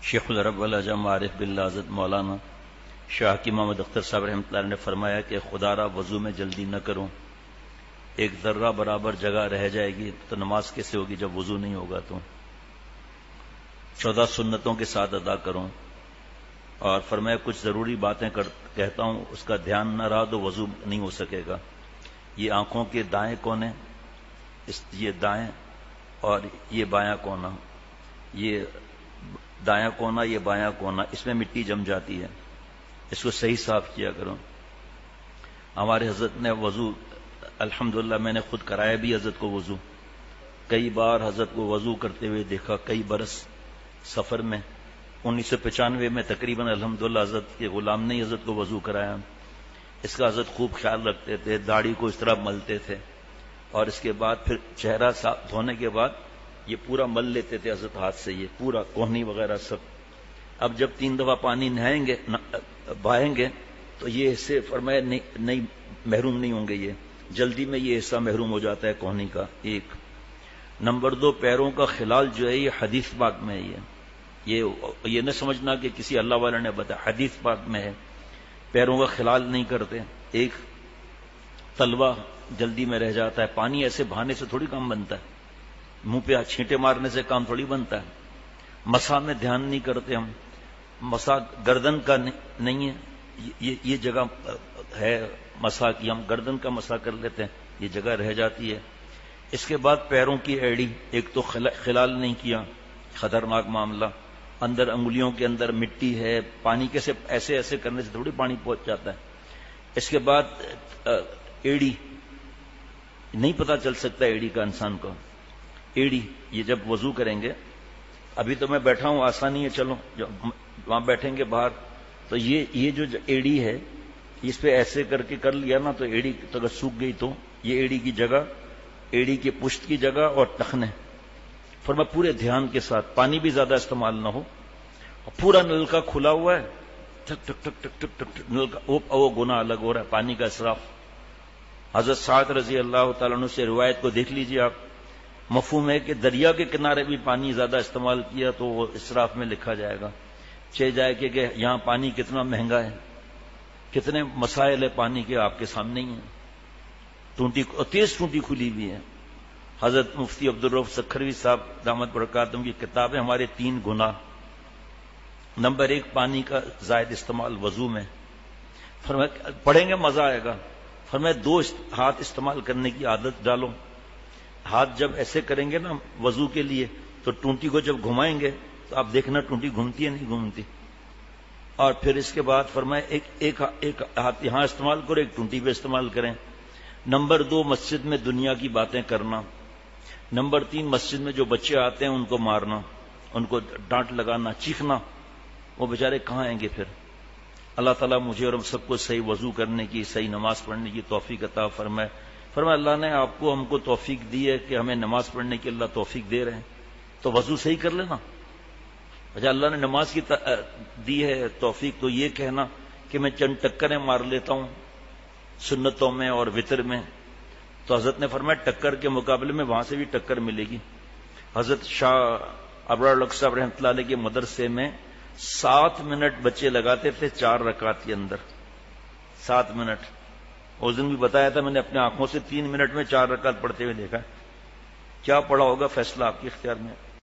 شیخ العرب والعجم عارف باللہ حضرت مولانا شاہ کی محمد اختر صاحب رحمۃ اللہ نے فرمایا کہ خدا را وضو میں جلدی نہ کرو، ایک ذرہ برابر جگہ رہ جائے گی تو نماز کیسے ہوگی جب وضو نہیں ہوگا؟ تو 14 سنتوں کے ساتھ ادا کروں، اور فرمایا کچھ ضروری باتیں کہتا ہوں، اس کا دھیان نہ رہا تو وضو نہیں ہو سکے گا۔ یہ آنکھوں کے دائیں کونے، یہ دائیں اور یہ بایاں کونا، یہ دایاں کونا یہ بایاں کونا، اس میں مٹی جم جاتی ہے، اس کو صحیح صاف کیا کرو۔ ہمارے حضرت نے وضو الحمدللہ میں نے خود کرایا بھی حضرت کو وضو، کئی بار حضرت کو وضو کرتے ہوئے دیکھا، کئی برس سفر میں 1995 میں تقریباً الحمدللہ حضرت کے غلام نے حضرت کو وضو کرایا۔ اس کا حضرت خوب خیال رکھتے تھے، داڑھی کو اس طرح ملتے تھے، اور اس کے بعد پھر چہرہ صاف دھونے کے بعد یہ پورا مل لیتے تھے حضرت ہاتھ سے، یہ پورا کوہنی وغیرہ سب۔ اب جب 3 دفعہ پانی نہائیں گے بہائیں گے تو یہ حصے فرمایا نہیں محروم نہیں ہوں گے، یہ جلدی میں یہ حصہ محروم ہو جاتا ہے کوہنی کا۔ ایک نمبر 2، پیروں کا خلال جو ہے یہ حدیث پاک میں ہے، یہ نہ سمجھنا کہ کسی اللہ والے نے بتایا، حدیث پاک میں ہے پیروں کا خلال نہیں کرتے۔ ایک تلوا جلدی میں رہ جاتا ہے، پانی ایسے بہانے سے تھوڑی کام بنتا ہے، منہ پہ چھینٹے مارنے سے کام تھوڑی بنتا ہے۔ مسا میں دھیان نہیں کرتے ہم، مسا گردن کا نہیں ہے، یہ جگہ ہے مسا کی، ہم گردن کا مسا کر لیتے ہیں، یہ جگہ رہ جاتی ہے۔ اس کے بعد پیروں کی ایڑی، ایک تو خلال نہیں کیا، خطرناک معاملہ، اندر انگلیوں کے اندر مٹی ہے، پانی کیسے ایسے ایسے کرنے سے تھوڑی پانی پہنچ جاتا ہے۔ اس کے بعد ایڑی، نہیں پتا چل سکتا ایڑی کا انسان کو، ایڑی یہ جب وضو کریں گے، ابھی تو میں بیٹھا ہوں آسانی ہے، چلو وہاں بیٹھیں گے باہر تو یہ جو ایڑی ہے اس پہ ایسے کر کے کر لیا نا تو ایڑی اگر سوکھ گئی تو یہ ایڑی کی جگہ، ایڑی کی پشت کی جگہ اور ٹخنے، فرمایا پورے دھیان کے ساتھ، پانی بھی زیادہ استعمال نہ ہو، پورا نل کا کھلا ہوا ہے، ٹک ٹک ٹک ٹک ٹک ٹک نل کا وہ گناہ الگ ہو رہا ہے، پانی کا اسراف۔ حضرت سعد رضی اللہ تعالیٰ عنہ سے روایت کو دیکھ لیجیے آپ، مفہوم ہے کہ دریا کے کنارے بھی پانی زیادہ استعمال کیا تو وہ اسراف میں لکھا جائے گا، چہ جائے کہ یہاں پانی کتنا مہنگا ہے، کتنے مسائل ہے پانی کے آپ کے سامنے ہی ہیں، تیز ٹونٹی کھلی ہوئی ہے۔ حضرت مفتی عبدالرؤف سکھروی صاحب دامت برکاتہم کی کتاب ہے ہمارے 3 گناہ۔ نمبر 1 پانی کا زائد استعمال وضو میں، فرمایا پڑھیں گے مزہ آئے گا، فرمایا 2 ہاتھ استعمال کرنے کی عادت ڈالو، ہاتھ جب ایسے کریں گے نا وضو کے لیے تو ٹونٹی کو جب گھمائیں گے تو آپ دیکھنا ٹونٹی گھومتی ہے نہیں گھومتی، اور پھر اس کے بعد فرمایا ایک ہاتھ یہاں استعمال کرو، ایک ٹونٹی پہ استعمال کریں۔ نمبر 2 مسجد میں دنیا کی باتیں کرنا۔ نمبر 3 مسجد میں جو بچے آتے ہیں ان کو مارنا، ان کو ڈانٹ لگانا، چیخنا، وہ بیچارے کہاں آئیں گے پھر؟ اللہ تعالیٰ مجھے اور ہم سب کو صحیح وضو کرنے کی، صحیح نماز پڑھنے کی توفیق عطا فرمائے۔ فرمایا اللہ نے آپ کو ہم کو توفیق دی ہے کہ ہمیں نماز پڑھنے کی اللہ توفیق دے رہے ہیں تو وضو صحیح کر لینا۔ اچھا اللہ نے نماز کی دی ہے توفیق تو یہ کہنا کہ میں چند ٹکریں مار لیتا ہوں سنتوں میں اور وتر میں، تو حضرت نے فرمایا ٹکر کے مقابلے میں وہاں سے بھی ٹکر ملے گی۔ حضرت شاہ ابرار الحق صاحب رحمۃ اللہ علیہ کے مدرسے میں 7 منٹ بچے لگاتے تھے 4 رکعت کے اندر، 7 منٹ۔ اس دن بھی بتایا تھا میں نے اپنے آنکھوں سے 3 منٹ میں 4 رکعت پڑھتے ہوئے دیکھا، کیا پڑھا ہوگا فیصلہ آپ کے اختیار میں۔